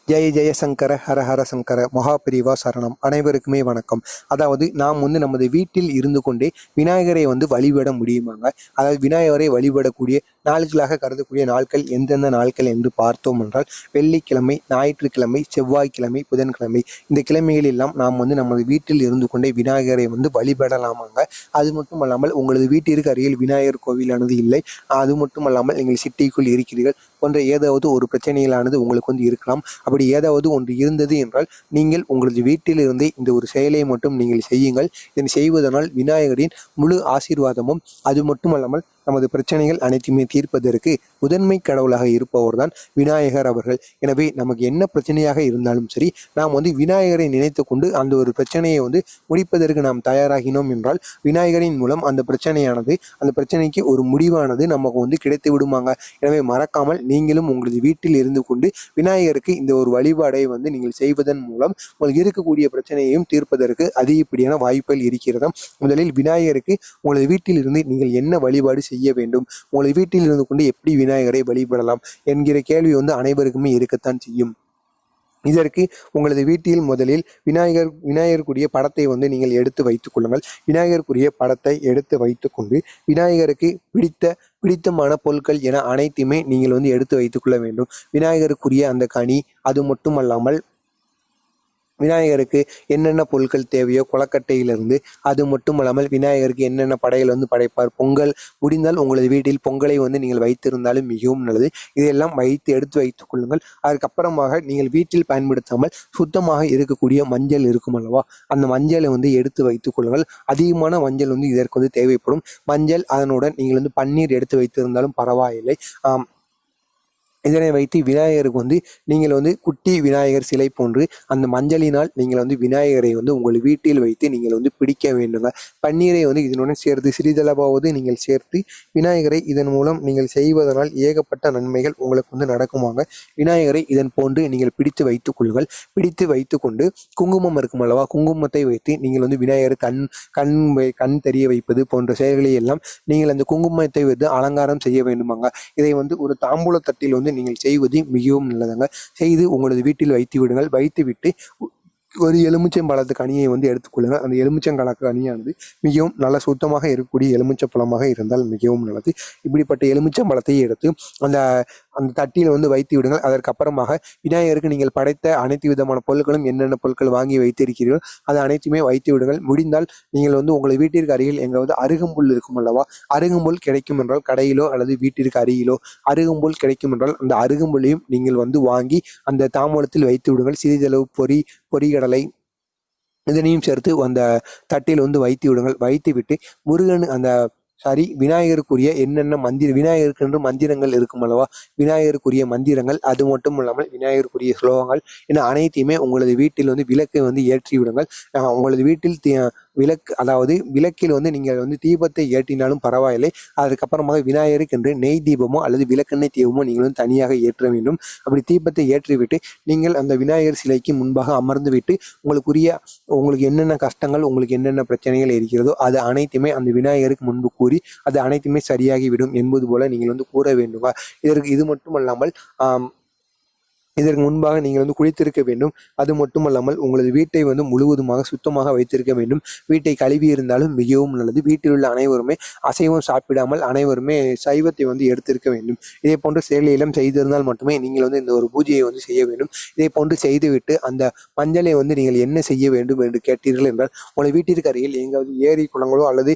ஜெய ஜெய சங்கர ஹர ஹர சங்கர மகாபிரிவா சரணம். அனைவருக்குமே வணக்கம். அதாவது நாம் நமது வீட்டில் இருந்து கொண்டே விநாயகரை வழிபட முடியுமாங்க. அதாவது விநாயகரை வழிபடக்கூடிய நாட்களாக கருதக்கூடிய நாட்கள் எந்தெந்த நாட்கள் என்று பார்த்தோம் என்றால் வெள்ளிக்கிழமை, ஞாயிற்றுக்கிழமை, செவ்வாய்க்கிழமை, புதன்கிழமை இந்த கிழமைகள் எல்லாம் நாம் நமது வீட்டில் இருந்து கொண்டே விநாயகரை வழிபடலாமாங்க. அது மட்டும் அல்லாமல் உங்களது வீட்டிற்கு அருகில் விநாயகர் கோவிலானது இல்லை, அது மட்டும் அல்லாமல் நீங்கள் சிட்டிக்குள் இருக்கிறீர்கள் போன்ற ஏதாவது ஒரு பிரச்சனைகளானது உங்களுக்கு இருக்கலாம். அப்படி ஏதாவது ஒன்று இருந்தது என்றால் நீங்கள் உங்களது வீட்டிலிருந்தே இந்த ஒரு செயலை மட்டும் நீங்கள் செய்யுங்கள். இதனை செய்வதனால் விநாயகரின் முழு ஆசீர்வாதமும், அது மட்டுமல்லாமல் நமது பிரச்சனைகள் அனைத்துமே தீர்ப்பதற்கு முதன்மை கடவுளாக இருப்பவர் தான் விநாயகர் அவர்கள். எனவே நமக்கு என்ன பிரச்சனையாக இருந்தாலும் சரி, நாம் விநாயகரை நினைத்து கொண்டு அந்த ஒரு பிரச்சனையை முடிப்பதற்கு நாம் தயாராகினோம் என்றால் விநாயகரின் மூலம் அந்த பிரச்சனைக்கு ஒரு முடிவானது நமக்கு கிடைத்து விடுமாங்க. எனவே மறக்காமல் நீங்களும் உங்களது வீட்டில் இருந்து கொண்டு விநாயகருக்கு இந்த ஒரு வழிபாடை நீங்கள் செய்வதன் மூலம் உங்களுக்கு இருக்கக்கூடிய பிரச்சனையையும் தீர்ப்பதற்கு அதிகப்படியான வாய்ப்புகள் இருக்கிறது. முதலில் விநாயகருக்கு உங்களது வீட்டில் இருந்து நீங்கள் என்ன வழிபாடு செய்ய வேண்டும், உங்களது வீட்டில் இருந்து கொண்டு எப்படி விநாயகரை வழிபடலாம் என்கிற கேள்வி அனைவருக்குமே இருக்கத்தான் செய்யும். இதற்கு உங்களது வீட்டில் முதலில் விநாயகருக்குரிய படத்தை நீங்கள் எடுத்து வைத்துக் கொள்ளுங்கள். விநாயகருக்குரிய படத்தை எடுத்து வைத்துக்கொண்டு விநாயகருக்கு பிடித்தமான பொருட்கள் என அனைத்துமே நீங்கள் எடுத்து வைத்துக்கொள்ள வேண்டும். விநாயகருக்குரிய அந்த கனி, அது மட்டுமல்லாமல் விநாயகருக்கு என்னென்ன பொருட்கள் தேவையோ கொலக்கட்டையிலிருந்து, அது மட்டுமல்லாமல் விநாயகருக்கு என்னென்ன படைகள் படைப்பார், பொங்கல் முடிந்தால் உங்களது வீட்டில் பொங்கலை நீங்கள் வைத்திருந்தாலும் மிகவும் நல்லது. இதையெல்லாம் எடுத்து வைத்துக் கொள்ளுங்கள். அதுக்கப்புறமாக நீங்கள் வீட்டில் பயன்படுத்தாமல் சுத்தமாக இருக்கக்கூடிய மஞ்சள் இருக்கும் அல்லவா, அந்த மஞ்சளை எடுத்து வைத்துக் கொள்ளுங்கள். அதிகமான மஞ்சள் இதற்கு தேவைப்படும். மஞ்சள் அதனுடன் நீங்கள் பன்னீர் எடுத்து வைத்திருந்தாலும் பரவாயில்லை. இதனை வைத்து விநாயகருக்கு நீங்கள் குட்டி விநாயகர் சிலை போன்று அந்த மஞ்சளினால் நீங்கள் விநாயகரை உங்கள் வீட்டில் வைத்து நீங்கள் பிடிக்க வேண்டுங்க. பன்னீரை இதனுடன் சேர்த்து சிறிதளவாவது நீங்கள் சேர்த்து விநாயகரை இதன் மூலம் நீங்கள் செய்வதனால் ஏகப்பட்ட நன்மைகள் உங்களுக்கு நடக்குமாங்க. விநாயகரை இதன் போன்று நீங்கள் பிடித்து வைத்துக் கொள்ளுங்கள். பிடித்து வைத்து கொண்டு குங்குமம் இருக்கும் அல்லவா, குங்குமத்தை வைத்து நீங்கள் விநாயகர் கண் தெரிய வைப்பது போன்ற செயல்களை எல்லாம் நீங்கள் அந்த குங்குமத்தை வைத்து அலங்காரம் செய்ய வேண்டுமாங்க. இதை ஒரு தாம்பூல தட்டில் நீங்கள் செய்வது மிகவும் நல்லதுங்க. செய்து உங்களது வீட்டில் வைத்து விடுங்கள். வைத்துவிட்டு ஒரு எலுமிச்சம்பழத்து கனியை எடுத்துக்கொள்ளுங்கள். அந்த எலுமிச்சம்பழத்து கனியானது மிகவும் நல்ல சுத்தமாக இருக்கக்கூடிய எலுமிச்சை பழமாக இருந்தால் மிகவும் நல்லது. இப்படிப்பட்ட எலுமிச்சம்பழத்தை எடுத்து அந்த அந்த தட்டியில் வைத்து விடுங்கள். அதற்கப்புறமாக விநாயகருக்கு நீங்கள் படைத்த அனைத்து விதமான பொருட்களும் என்னென்ன பொருட்கள் வாங்கி வைத்திருக்கிறீர்கள் அது அனைத்துமே வைத்து விடுங்கள். முடிந்தால் நீங்கள் உங்கள் வீட்டிற்கு அருகில் எங்காவது அருகம்புல் இருக்கும் அல்லவா, அருகம்புல் கிடைக்கும் என்றால் கடையிலோ அல்லது வீட்டிற்கு அருகிலோ அருகம்புல் கிடைக்கும் என்றால் அந்த அருகம்புல்லையும் நீங்கள் வாங்கி அந்த தாம்பூலத்தில் வைத்து விடுங்கள். சிறிதளவு பொரிகடலை இதனையும் சேர்த்து அந்த தட்டில் வைத்து விடுங்கள். வைத்து விட்டு முருகன் விநாயகருக்குரிய என்னென்ன விநாயகருக்கு என்று மந்திரங்கள் இருக்கும் அல்லவா, விநாயகருக்குரிய மந்திரங்கள், அது மட்டும் இல்லாமல் விநாயகருக்குரிய ஸ்லோகங்கள் என அனைத்தையுமே உங்களது வீட்டில் விளக்கை ஏற்றி விடுங்கள். உங்களது வீட்டில் விளக்கில் நீங்கள் தீபத்தை ஏற்றினாலும் பரவாயில்லை. அதுக்கப்புறமாக விநாயகருக்கு என்று நெய் தீபமோ அல்லது விளக்கெண்ணெய் தீபமோ நீங்கள் தனியாக ஏற்ற வேண்டும். அப்படி தீபத்தை ஏற்றிவிட்டு நீங்கள் அந்த விநாயகர் சிலைக்கு முன்பாக அமர்ந்து விட்டு உங்களுக்கு என்னென்ன கஷ்டங்கள், உங்களுக்கு என்னென்ன பிரச்சனைகள் இருக்கிறதோ அது அனைத்துமே அந்த விநாயகருக்கு முன்பு கூறி அது அனைத்துமே சரியாகிவிடும் என்பது போல நீங்கள் கூற வேண்டுமா. இது மட்டுமல்லாமல் இதற்கு முன்பாக நீங்கள் குளித்திருக்க வேண்டும். அது மட்டுமல்லாமல் உங்களது வீட்டை முழுவதுமாக சுத்தமாக வைத்திருக்க வேண்டும். வீட்டை கழுவி இருந்தாலும் மிகவும் நல்லது. வீட்டில் உள்ள அனைவருமே அசைவம் சாப்பிடாமல் அனைவருமே சைவத்தை எடுத்திருக்க வேண்டும். இதே போன்ற செயலையெல்லாம் செய்திருந்தால் மட்டுமே நீங்கள் இந்த ஒரு பூஜையை செய்ய வேண்டும். இதே போன்று செய்துவிட்டு அந்த மஞ்சளை நீங்கள் என்ன செய்ய வேண்டும் என்று கேட்டீர்கள் என்றால் உங்கள் வீட்டிற்கு அருகில் எங்காவது ஏரி குளங்களோ அல்லது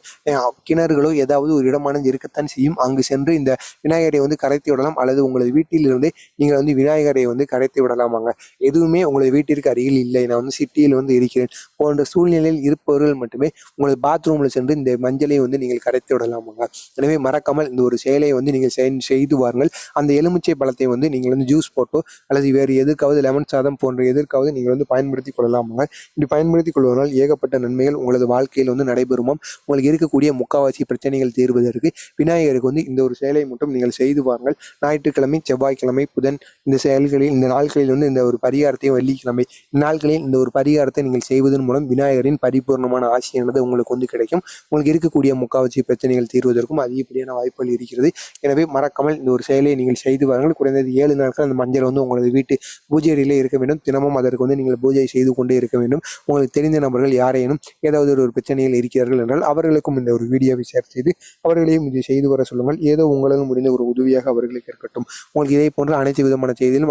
கிணறுகளோ ஏதாவது ஒரு இடமானது இருக்கத்தான் செய்யும். அங்கு சென்று இந்த விநாயகரை கரைத்து விடலாம். அல்லது உங்களது வீட்டிலிருந்தே நீங்கள் விநாயகரை கரைத்து விடலாமாங்க. எதுவுமே உங்களது வீட்டிற்கு அருகில் இல்லை, நான் சிட்டியில் இருக்கிறேன் போன்ற சூழ்நிலையில் இருப்பவர்கள் மட்டுமே உங்களது பாத்ரூம்ல சென்று இந்த மஞ்சளை நீங்கள் கரைத்து விடலாமாங்க. எனவே மறக்காமல் இந்த ஒரு செயலை நீங்கள் செய்து வாருங்கள். அந்த எலுமிச்சை பழத்தை நீங்கள் ஜூஸ் போட்டோ அல்லது வேறு எதற்காவது லெமன் சாதம் போன்ற எதற்காவது நீங்கள் பயன்படுத்திக் கொள்ளலாமாங்க. இப்படி பயன்படுத்திக் கொள்வதனால் ஏகப்பட்ட நன்மைகள் உங்களது வாழ்க்கையில் நடைபெறுமாம். உங்களுக்கு இருக்கக்கூடிய முக்காவாசி பிரச்சனைகள் தீர்வதற்கு விநாயகருக்கு இந்த ஒரு செயலை மட்டும் நீங்கள் செய்து வாருங்கள். ஞாயிற்றுக்கிழமை, செவ்வாய்க்கிழமை, புதன் இந்த செயல்களில் இந்த நாட்களில் வந்து இந்த ஒரு பரிகாரத்தையும் வெள்ளிக்கிழமை நாட்களில் இந்த ஒரு பரிகாரத்தை நீங்கள் செய்வதன் மூலம் விநாயகரின் பரிபூர்ணமான ஆசையானது உங்களுக்கு வந்து கிடைக்கும். உங்களுக்கு இருக்கக்கூடிய முக்காவாசி பிரச்சனைகள் தீர்வதற்கும் அதிகப்படியான வாய்ப்புகள் இருக்கிறது. எனவே மறக்காமல் இந்த ஒரு செயலை நீங்கள் செய்து வாருங்கள். குறைந்தது 7 நாட்கள் அந்த மஞ்சள் வந்து உங்களது வீட்டு பூஜை அறையிலே இருக்க வேண்டும். தினமும் அதற்கு வந்து நீங்கள் பூஜை செய்து கொண்டே இருக்க வேண்டும். உங்களுக்கு தெரிந்த நபர்கள் யாரேனும் ஏதாவது ஒரு பிரச்சனையில் இருக்கிறார்கள் என்றால் அவர்களுக்கும் இந்த ஒரு வீடியோவை ஷேர் செய்து அவர்களையும் இதை செய்து வர சொல்லுங்கள். ஏதோ உங்களால் முடிந்த ஒரு உதவியாக அவர்களுக்கு இருக்கட்டும். உங்களுக்கு இதே போன்ற அனைத்து விதமான செய்திகளும்